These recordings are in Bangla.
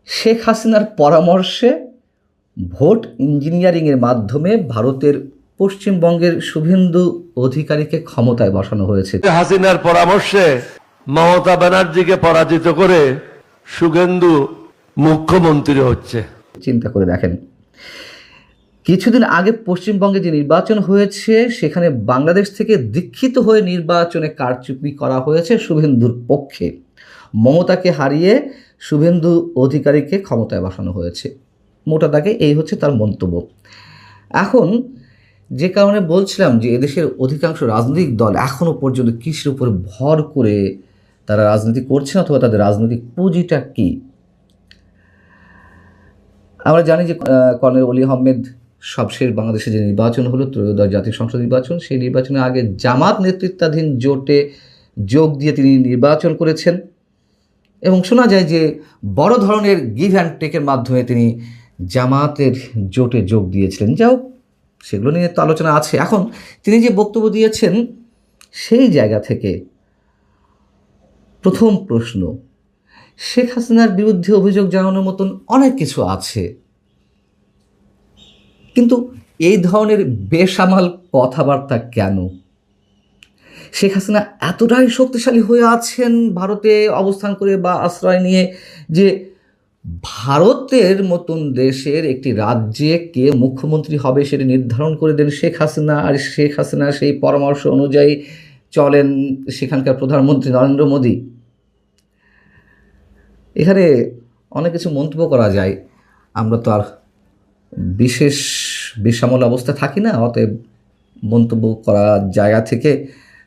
শেখ হাসিনার পরামর্শে ভোট ইঞ্জিনিয়ারিংয়ের মাধ্যমে ভারতের পশ্চিমবঙ্গের শুভেন্দু অধিকারীকে ক্ষমতায় বসানো হয়েছে। হাসিনার পরামর্শে মমতা ব্যানার্জিকে পরাজিত করে শুভেন্দু মুখ্যমন্ত্রী হচ্ছে। চিন্তা করে দেখেন, কিছুদিন আগে পশ্চিমবঙ্গে যে নির্বাচন হয়েছে সেখানে বাংলাদেশ থেকে দীক্ষিত হয়ে নির্বাচনে কারচুপি করা হয়েছে শুভেন্দুর পক্ষে। মমতাকে হারিয়ে শুভেন্দু অধিকারীকে ক্ষমতায় বসানো হয়েছে। মোটা দাগে এই হচ্ছে তার মন্তব্য। এখন যে কারণে বলছিলাম যে এদেশের অধিকাংশ রাজনৈতিক দল এখনও পর্যন্ত কিসের উপর ভর করে তারা রাজনীতি করছে অথবা তাদের রাজনৈতিক পুঁজিটা কী। আমরা জানি যে কর্নেল অলি আহমেদ সবশেষ বাংলাদেশে যে নির্বাচন হলো, ত্রয়োদশ জাতীয় সংসদ নির্বাচন, সেই নির্বাচনের আগে জামাত নেতৃত্বাধীন জোটে যোগ দিয়ে তিনি নির্বাচন করেছেন এবং শোনা যায় যে বড় ধরনের গিভ অ্যান্ড টেকের মাধ্যমে তিনি জামাতের জোটে যোগ দিয়েছিলেন। যাই হোক, সেগুলো নিয়ে তো আলোচনা আছে। এখন তিনি যে বক্তব্য দিয়েছেন সেই জায়গা থেকে প্রথম প্রশ্ন, শেখ হাসিনার বিরুদ্ধে অভিযোগ জানানোর মতন অনেক কিছু আছে, কিন্তু এই ধরনের বেসামাল কথাবার্তা কেন? শেখ হাসিনা এতটাই শক্তিশালী হয়ে আছেন ভারতে অবস্থান করে বা আশ্রয় নিয়ে যে ভারতের মতন দেশের একটি রাজ্যে কে মুখ্যমন্ত্রী হবে সেটি নির্ধারণ করে দেন শেখ হাসিনা, আর শেখ হাসিনা সেই পরামর্শ অনুযায়ী চলেন সেখানকার প্রধানমন্ত্রী নরেন্দ্র মোদী। এখানে অনেক কিছু মন্তব্য করা যায়, আমরা তো আর বিশেষ বেসামাল অবস্থা থাকি না, অতএব মন্তব্য করার জায়গা থেকে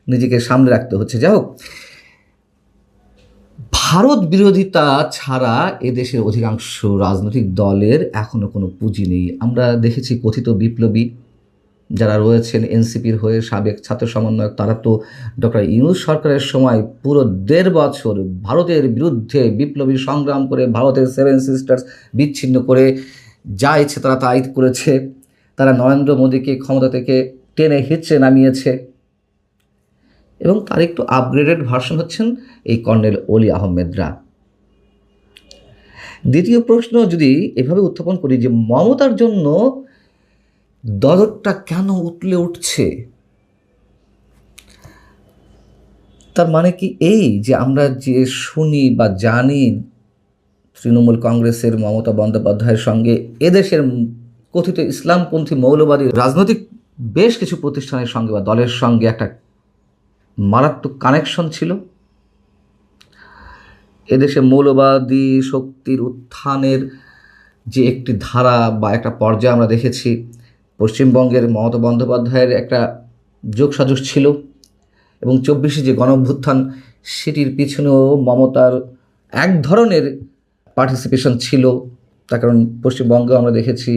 নিজেকে সামনে রাখতে হচ্ছে। যাই হোক, ভারত বিরোধিতা ছাড়া এদেশের অধিকাংশ রাজনৈতিক দলের এখনও কোনো পুঁজি নেই। আমরা দেখেছি কথিত বিপ্লবী যারা রয়েছেন এনসিপির হয়ে সাবেক ছাত্র সমন্বয়ক, তারা তো ডক্টর ইউনূস সরকারের সময় পুরো ১.৫ বছর ভারতের বিরুদ্ধে বিপ্লবী সংগ্রাম করে ভারতের 7 সিস্টার্স বিচ্ছিন্ন করে যা ইচ্ছে তারা তাই করেছে। তারা নরেন্দ্র মোদীকে ক্ষমতা থেকে টেনে হিঁচড়ে নামিয়েছে এবং তার একটু আপগ্রেডেড ভার্সন হচ্ছেন এই কর্নেল অলি আহমেদরা। দ্বিতীয় প্রশ্ন যদি এভাবে উত্থাপন করি যে মমতার জন্য দরদটা কেন উতলে উঠছে, তার মানে কি এই যে আমরা যে শুনি বা জানি তৃণমূল কংগ্রেসের মমতা বন্দ্যোপাধ্যায়ের সঙ্গে এদেশের কথিত ইসলামপন্থী মৌলবাদী রাজনৈতিক বেশ কিছু প্রতিষ্ঠানের সঙ্গে বা দলের সঙ্গে একটা মারাত্মক কানেকশন ছিল। এদেশে মৌলবাদী শক্তির উত্থানের যে একটি ধারা বা একটা পর্যায়ে আমরা দেখেছি, পশ্চিমবঙ্গের মমতা বন্দ্যোপাধ্যায়ের একটা যোগসাজশ ছিল এবং ২৪শে যে গণঅভ্যুত্থান সেটির পিছনেও মমতার এক ধরনের পার্টিসিপেশন ছিল। তার কারণ পশ্চিমবঙ্গে আমরা দেখেছি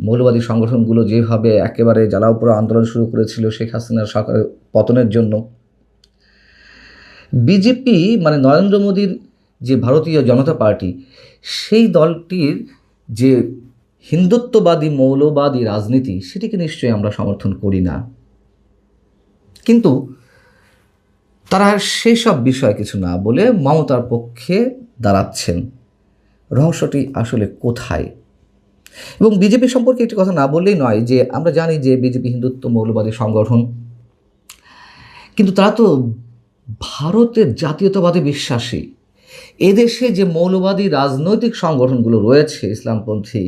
মৌলবাদী সংগঠনগুলো যেভাবে একেবারে জ্বালাওপোড়া আন্দোলন শুরু করেছিল শেখ হাসিনার সরকারের পতনের জন্য। বিজেপি মানে নরেন্দ্র মোদীর যে ভারতীয় জনতা পার্টি, সেই দলটির যে হিন্দুত্ববাদী মৌলবাদী রাজনীতি সেটিকে নিশ্চয়ই আমরা সমর্থন করি না, কিন্তু তারা সেই সব বিষয়ে কিছু না বলে মমতার পক্ষে দাঁড়াচ্ছেন। রহস্যটি আসলে কোথায়? এবং বিজেপি সম্পর্কে একটি কথা না বললেই নয় যে আমরা জানি যে বিজেপি হিন্দুত্ব মৌলবাদী সংগঠন, কিন্তু তারা তো ভারতের জাতীয়তাবাদে বিশ্বাসী। এদেশে যে মৌলবাদী রাজনৈতিক সংগঠনগুলো রয়েছে ইসলামপন্থী,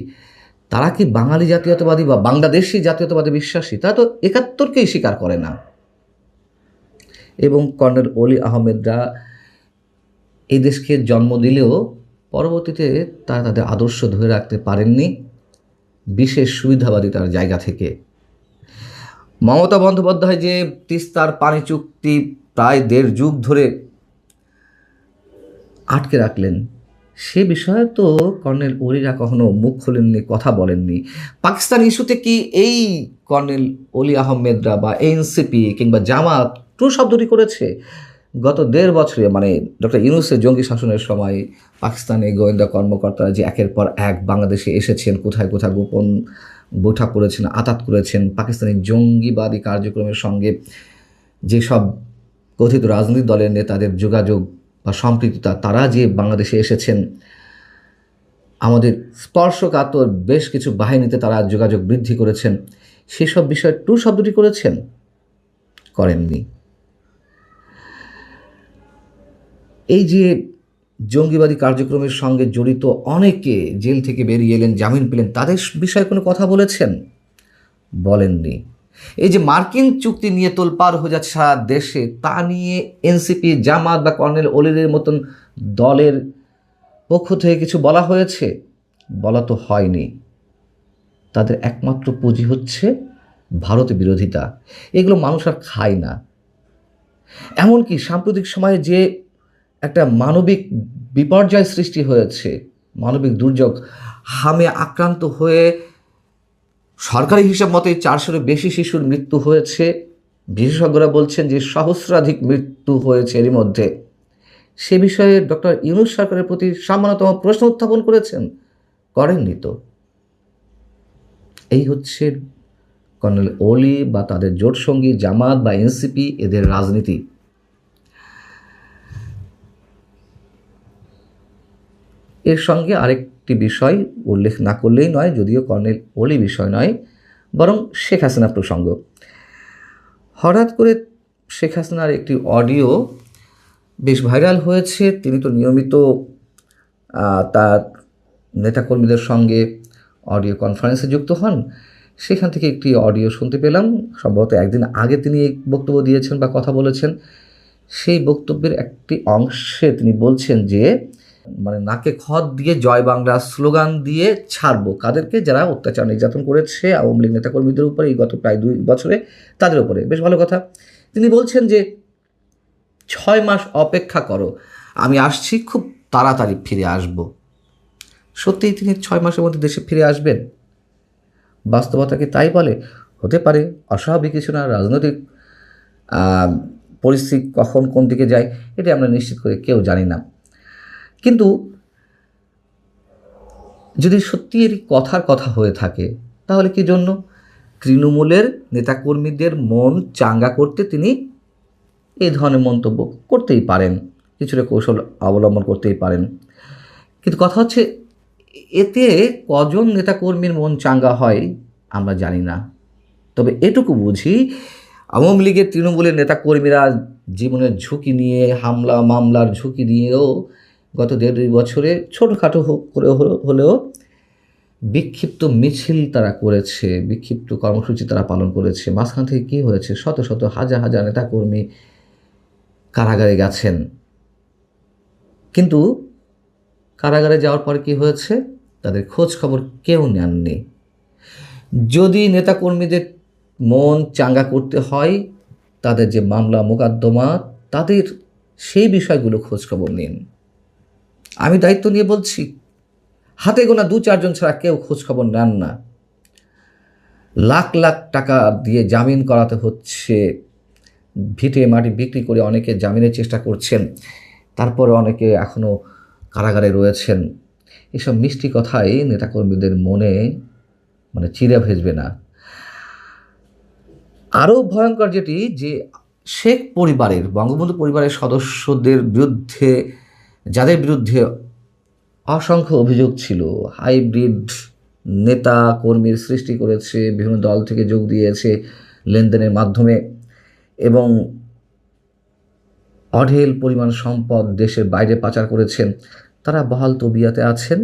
তারা কি বাঙালি জাতীয়তাবাদী বা বাংলাদেশি জাতীয়তাবাদে বিশ্বাসী? তারা তো ৭১কেই স্বীকার করে না। এবং কর্নেল অলি আহমেদরা এই দেশকে জন্ম দিলেও পরবর্তীতে তারা তাদের আদর্শ ধরে রাখতে পারেননি বিশেষ সুবিধাবাদিতার জায়গা থেকে। মমতা বন্দ্যোপাধ্যায় যে তিস্তার পানি চুক্তি প্রায় ১.৫ যুগ ধরে আটকে রাখলেন, সে বিষয়ে তো কর্নেল অলিরা কখনো মুখ খোলেননি, কথা বলেননি। পাকিস্তান ইস্যুতে কি এই কর্নেল অলি আহমেদরা বা এনসিপি কিংবা জামাত ট্রু শব্দটি করেছে? গত ১.৫ বছরে মানে ডক্টর ইউনূসের জঙ্গি শাসনের সময় পাকিস্তানি গোয়েন্দা কর্মকর্তারা যে একের পর এক বাংলাদেশে এসেছেন, কোথায় কোথায় গোপন বৈঠক করেছেন, আঁতাত করেছেন, পাকিস্তানি জঙ্গিবাদী কার্যক্রমের সঙ্গে যেসব কথিত রাজনৈতিক দলের নেতাদের যোগাযোগ বা সম্পৃক্ততা, তারা যে বাংলাদেশে এসেছেন, আমাদের স্পর্শকাতর বেশ কিছু বাহিনীতে তারা যোগাযোগ বৃদ্ধি করেছেন, সেসব বিষয়ে টু শব্দটি করেছেন? করেননি। এই যে জঙ্গিবাদী কার্যক্রমের সঙ্গে জড়িত অনেকে জেল থেকে বেরিয়ে এলেন, জামিন পেলেন, তাদের বিষয়ে কোনো কথা বলেছেন? বলেননি। এই যে মার্কিন চুক্তি নিয়ে তোলপাড় হয়ে যাচ্ছে সারা দেশে, তা নিয়ে এনসিপি, জামাত বা কর্নেল অলিদের মতন দলের পক্ষ থেকে কিছু বলা হয়েছে? বলা তো হয়নি। তাদের একমাত্র পুঁজি হচ্ছে ভারতে বিরোধিতা। এগুলো মানুষ আর খায় না। এমনকি সাম্প্রতিক সময়ে যে একটা মানবিক বিপর্যয় সৃষ্টি হয়েছে, মানবিক দুর্যোগ, হামে আক্রান্ত হয়ে সরকারি হিসাব মতে 400-এর বেশি শিশুর মৃত্যু হয়েছে। বিশেষজ্ঞরা বলছেন যে সহস্রাধিক মৃত্যু হয়েছে এরই মধ্যে। সে বিষয়ে ডক্টর ইউনূস সরকারের প্রতি সামান্যতম প্রশ্ন উত্থাপন করেছেন? করেননি তো। এই হচ্ছে কর্নেল ওলি বা তাদের জোটসঙ্গী জামাত বা এনসিপি, এদের রাজনীতি। এর সঙ্গে আরেকটি বিষয় উল্লেখ না করলেই নয়, যদিও কর্নেল ওলি বিষয় নয়, বরং শেখ হাসিনা প্রসঙ্গ। হঠাৎ করে শেখ হাসিনার একটি অডিও বেশ ভাইরাল হয়েছে। তিনি তো নিয়মিত তার নেতাকর্মীদের সঙ্গে অডিও কনফারেন্সে যুক্ত হন। সেখান থেকে একটি অডিও শুনতে পেলাম। সম্ভবত একদিন আগে তিনি এই বক্তব্য দিয়েছেন বা কথা বলেছেন। সেই বক্তব্যের একটি অংশে তিনি বলছেন যে মানে নাকে খত দিয়ে জয় বাংলা স্লোগান দিয়ে ছাড়বো কাদেরকে? যারা অত্যাচার নির্যাতন করেছে আওয়ামী লীগ নেতাকর্মীদের উপরে এই গত প্রায় 2 বছরে, তাদের উপরে। বেশ ভালো কথা। তিনি বলছেন যে 6 মাস অপেক্ষা করো, আমি আসছি, খুব তাড়াতাড়ি ফিরে আসব। সত্যিই তিনি 6 মাসের মধ্যে দেশে ফিরে আসবেন? বাস্তবতা কি তাই বলে? হতে পারে, অস্বাভাবিক কিছু না। রাজনৈতিক পরিস্থিতি কখন কোন দিকে যায় এটা আমরা নিশ্চিত করে কেউ জানি না। কিন্তু যদি সত্যি এর কথার কথা হয়ে থাকে, তাহলে কি জন্য তৃণমূলের নেতাকর্মীদের মন চাঙ্গা করতে তিনি এই ধরনের মন্তব্য করতেই পারেন, কিছুটা কৌশল অবলম্বন করতেই পারেন। কিন্তু কথা হচ্ছে, এতে কজন নেতাকর্মীর মন চাঙ্গা হয় আমরা জানি না। তবে এটুকু বুঝি, আওয়ামী লীগের তৃণমূলের নেতাকর্মীরা জীবনের ঝুঁকি নিয়ে, হামলা মামলার ঝুঁকি নিয়েও গত 1.5 বছরে ছোটোখাটো করে হলেও বিক্ষিপ্ত মিছিল তারা করেছে, বিক্ষিপ্ত কর্মসূচি তারা পালন করেছে। মাঝখান থেকে কী হয়েছে? শত শত হাজার হাজার নেতাকর্মী কারাগারে গেছেন। কিন্তু কারাগারে যাওয়ার পর কি হয়েছে? তাদের খোঁজ খবর কেউ নেননি। যদি নেতাকর্মীদের মন চাঙ্গা করতে হয়, তাদের যে মামলা মোকদ্দমা, তাদের সেই বিষয়গুলো খোঁজ খবর নিন। আমি দায়িত্ব নিয়ে বলছি, হাতে গোনা 2-4 জন ছাড়া কেউ খোঁজ খবর নেন না। লাখ লাখ টাকা দিয়ে জামিন করাতে হচ্ছে, ভিটে মাটি বিক্রি করে অনেকে জামিনের চেষ্টা করছেন, তারপরে অনেকে এখনও কারাগারে রয়েছেন। এসব মিষ্টি কথাই নেতাকর্মীদের মনে মানে চিড়ে ভেজবে না। আরও ভয়ঙ্কর যেটি, যে শেখ পরিবারের, বঙ্গবন্ধু পরিবারের সদস্যদের বিরুদ্ধে, যাদের বিরুদ্ধে অসংখ্য অভিযোগ ছিল, হাইব্রিড নেতা কর্মীর সৃষ্টি করেছে, বিভিন্ন দল থেকে যোগ দিয়েছে লেনদেনের মাধ্যমে এবং অঢেল পরিমাণ সম্পদ দেশের বাইরে পাচার করেছেন, তারা বহাল তবিয়াতে আছেন।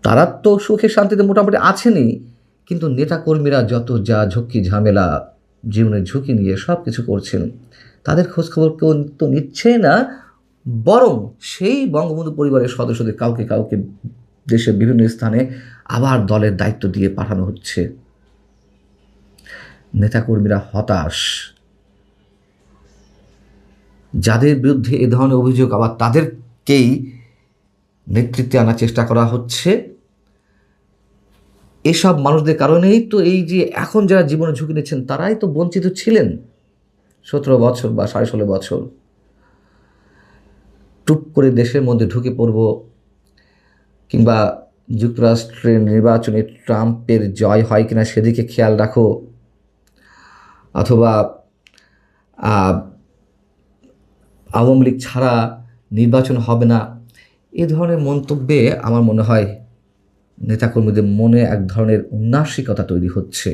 তারা তো সুখে শান্তিতে মোটামুটি আছেনই, কিন্তু নেতাকর্মীরা যত যা ঝুঁকি ঝামেলা, জীবনের ঝুঁকি নিয়ে সব কিছু করছেন, তাদের খোঁজখবর কেউ তো নিচ্ছে না। বরং সেই বঙ্গবন্ধু পরিবারের সদস্যদের কাউকে কাউকে দেশের বিভিন্ন স্থানে আবার দলের দায়িত্ব দিয়ে পাঠানো হচ্ছে। নেতাকর্মীরা হতাশ। যাদের বিরুদ্ধে এ ধরনের অভিযোগ, আবার তাদেরকেই নেতৃত্বে আনার চেষ্টা করা হচ্ছে। এসব মানুষদের কারণেই তো এই যে এখন যারা জীবনে ঝুঁকি নিচ্ছেন, তারাই তো বঞ্চিত ছিলেন 17 বছর বা 16.5 বছর। টুপ করে দেশের মধ্যে ঢুকে পড়ব, কিংবা যুক্তরাষ্ট্রের নির্বাচনে ট্রাম্পের জয় হয় কিনা সেদিকে খেয়াল রাখো, অথবা আওয়ামী লীগ ছাড়া নির্বাচন হবে না, এ ধরনের মন্তব্যে আমার মনে হয় নেতাকর্মীদের মনে এক ধরনের উন্নাসিকতা তৈরি হচ্ছে।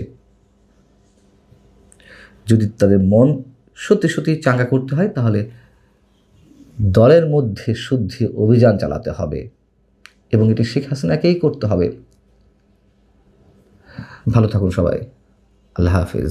যদি তাদের মন সত্যি সত্যি চাঙ্গা করতে হয় তাহলে দলের মধ্যে শুদ্ধি অভিযান চালাতে হবে এবং এটি শেখ হাসিনাকেই করতে হবে। ভালো থাকুন সবাই। আল্লাহ হাফিজ।